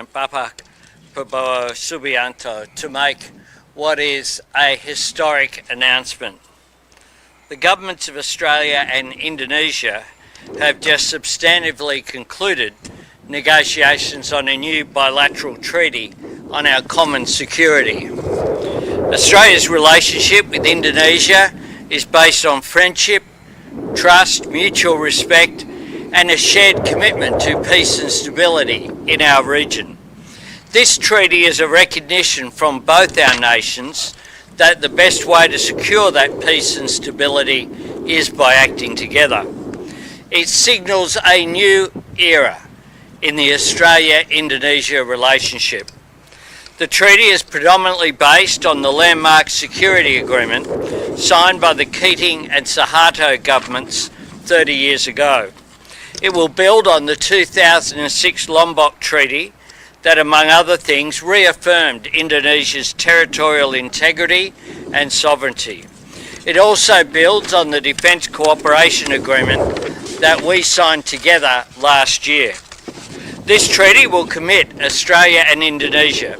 Bapak Prabowo Subianto to make what is a historic announcement. The governments of Australia and Indonesia have just substantively concluded negotiations on a new bilateral treaty on our common security. Australia's relationship with Indonesia is based on friendship, trust, mutual respect, and a shared commitment to peace and stability in our region. This treaty is a recognition from both our nations that the best way to secure that peace and stability is by acting together. It signals a new era in the Australia-Indonesia relationship. The treaty is predominantly based on the landmark security agreement signed by the Keating and Suharto governments 30 years ago. It will build on the 2006 Lombok Treaty that, among other things, reaffirmed Indonesia's territorial integrity and sovereignty. It also builds on the Defence Cooperation Agreement that we signed together last year. This treaty will commit Australia and Indonesia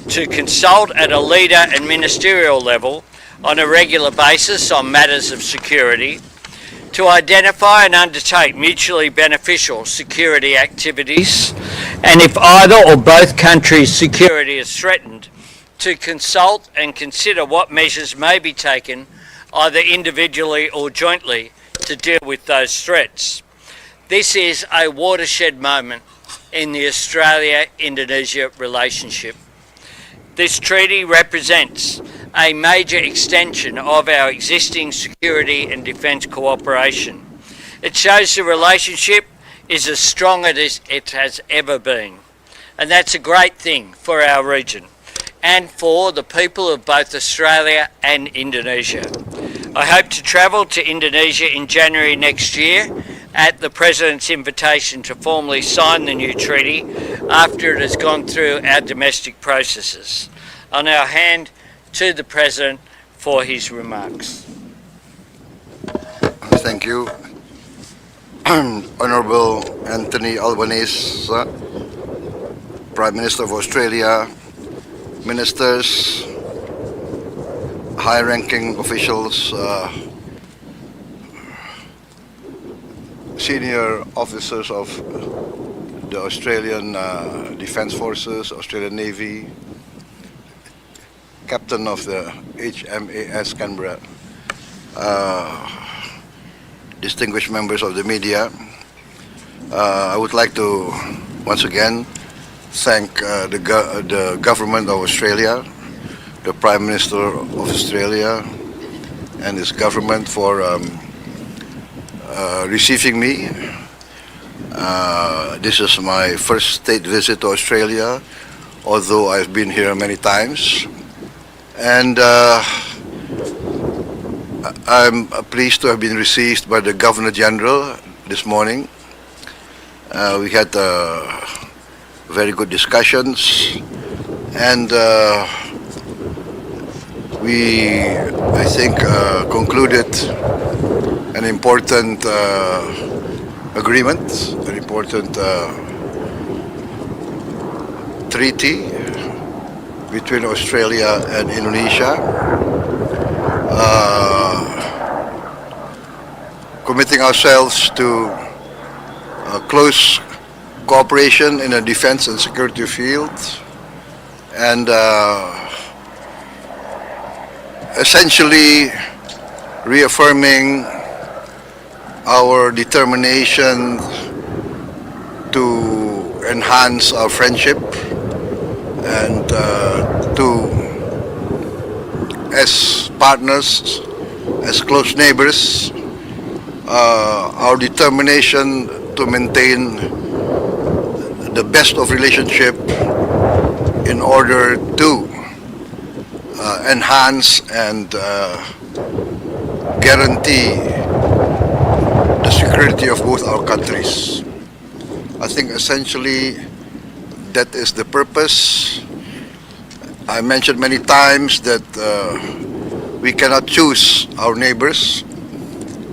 to consult at a leader and ministerial level on a regular basis on matters of security, to identify and undertake mutually beneficial security activities, and if either or both countries' security is threatened, to consult and consider what measures may be taken, either individually or jointly, to deal with those threats. This is a watershed moment in the Australia-Indonesia relationship. This treaty represents a major extension of our existing security and defence cooperation. It shows the relationship is as strong as it has ever been. And that's a great thing for our region and for the people of both Australia and Indonesia. I hope to travel to Indonesia in January next year at the President's invitation to formally sign the new treaty after it has gone through our domestic processes. I'll now hand to the President for his remarks. Thank you. Honourable Anthony Albanese, Prime Minister of Australia, Ministers, high-ranking officials, senior officers of the Australian Defence Forces, Australian Navy, Captain of the HMAS Canberra, distinguished members of the media. I would like to once again thank the government of Australia, the Prime Minister of Australia and his government for receiving me. This is my first state visit to Australia, although I've been here many times. And I'm pleased to have been received by the Governor General this morning. We had very good discussions, and we, I think, concluded an important agreement, an important treaty between Australia and Indonesia, committing ourselves to close cooperation in the defense and security field, and essentially reaffirming our determination to enhance our friendship and to, as partners, as close neighbors, our determination to maintain the best of relationship in order to enhance and guarantee the security of both our countries. I think essentially that is the purpose. I mentioned many times that we cannot choose our neighbors,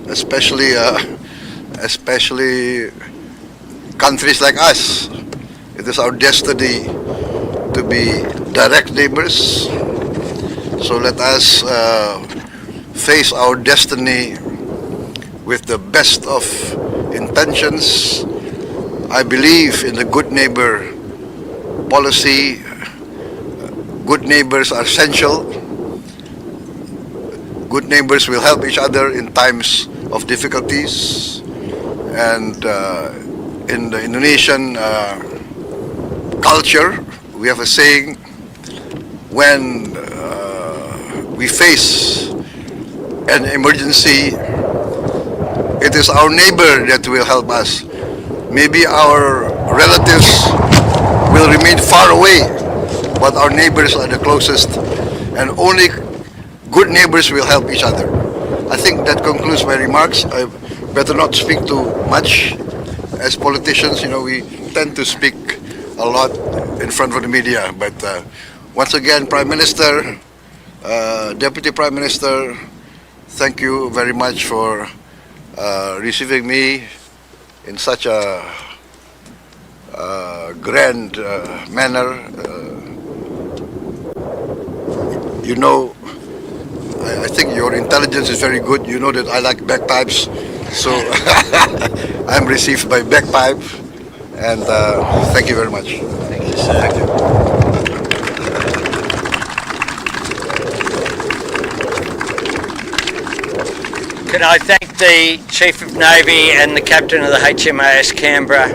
especially countries like us. It is our destiny to be direct neighbors. So let us face our destiny with the best of intentions. I believe in the good neighbor policy. Good neighbors are essential. Good neighbors will help each other in times of difficulties. And in the Indonesian culture, we have a saying, when we face an emergency, it is our neighbor that will help us. Maybe our relatives will remain far away, but our neighbors are the closest, and only good neighbors will help each other. I think that concludes my remarks. I better not speak too much. As politicians, we tend to speak a lot in front of the media. But once again, Prime Minister, Deputy Prime Minister, thank you very much for receiving me in such a grand manner. I think your intelligence is very good. You know that I like bagpipes, so I'm received by bagpipe, and thank you very much. Thank you, sir. Thank you. Can I thank the Chief of Navy and the Captain of the HMAS Canberra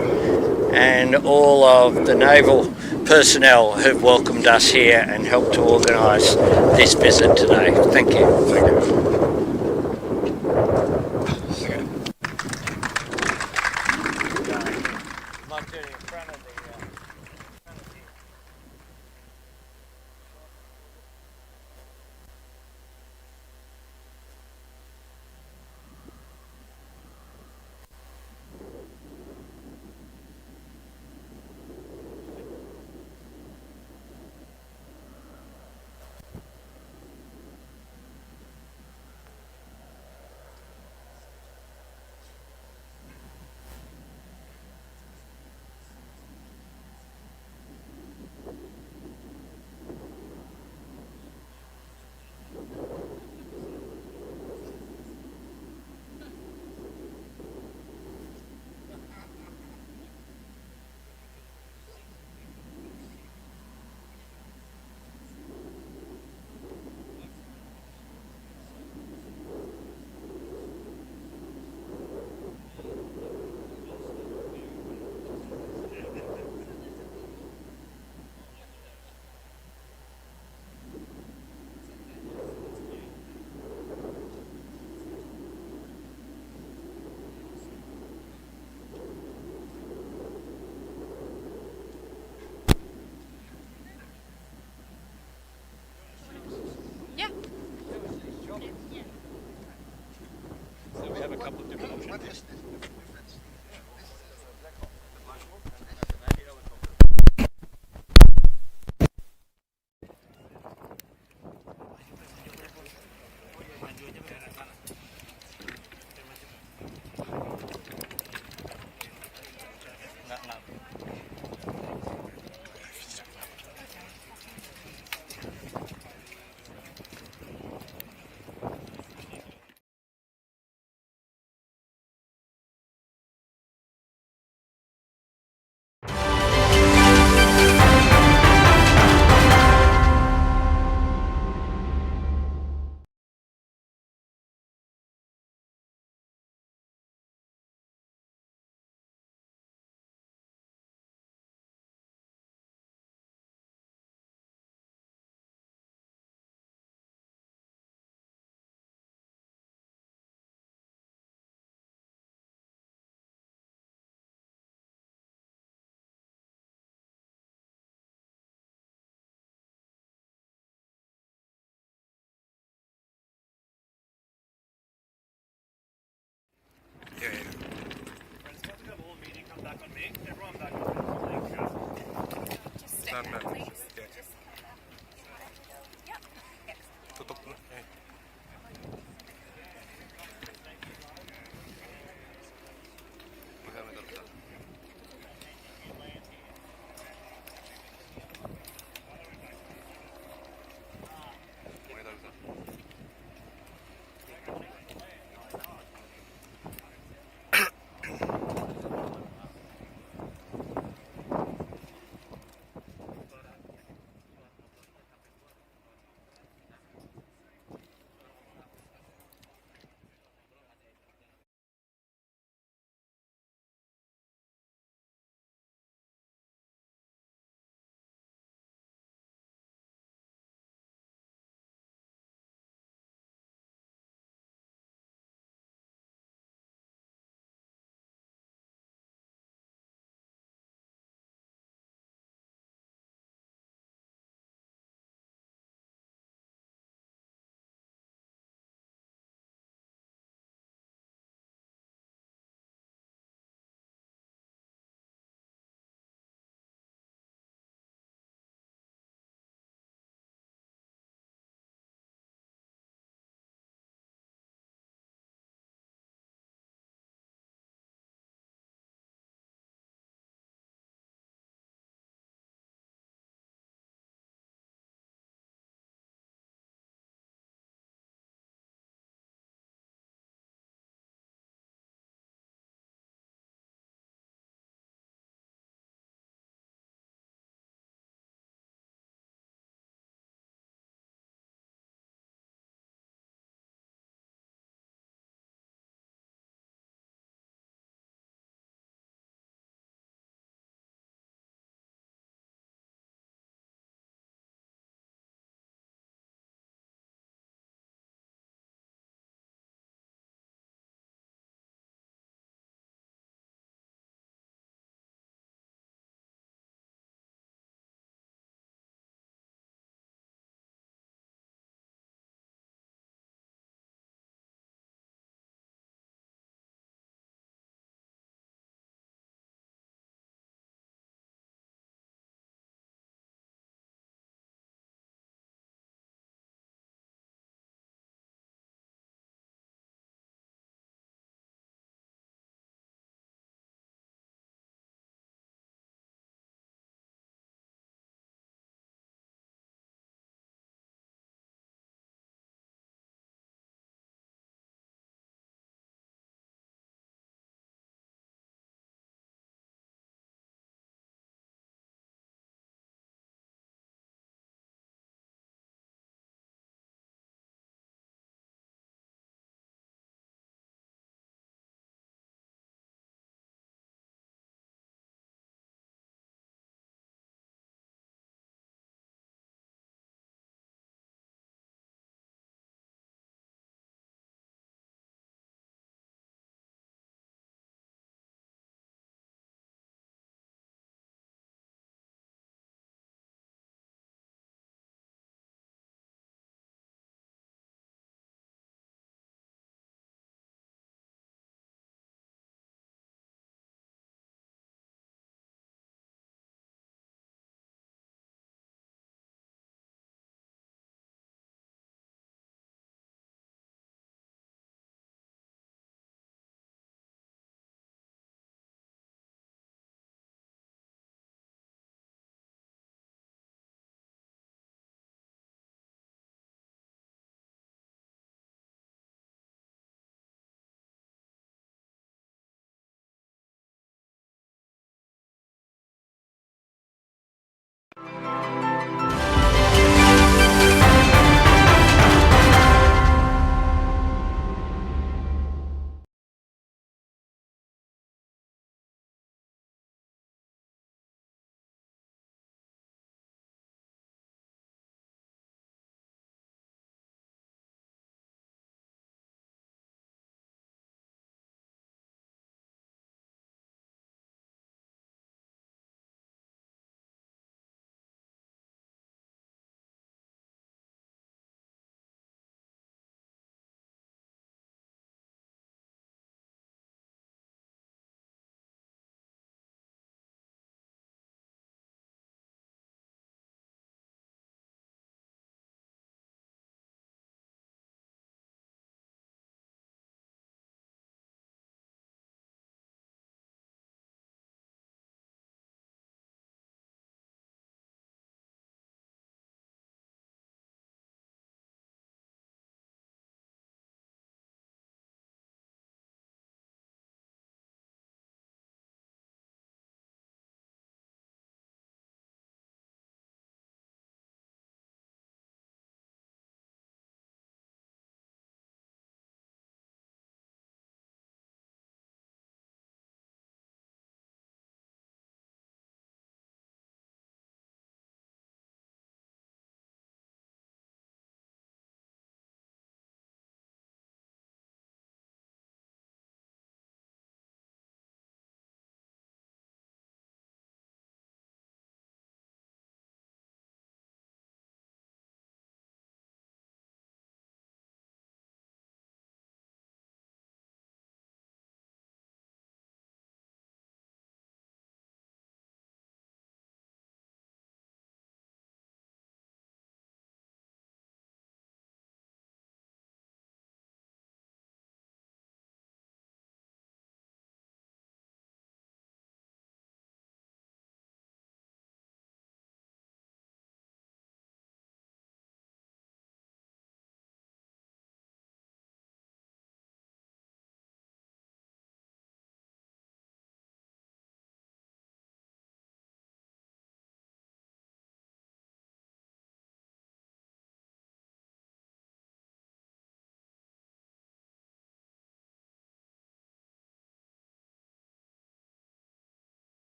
and all of the naval personnel who've welcomed us here and helped to organise this visit today. Thank you. Thank you. Start back.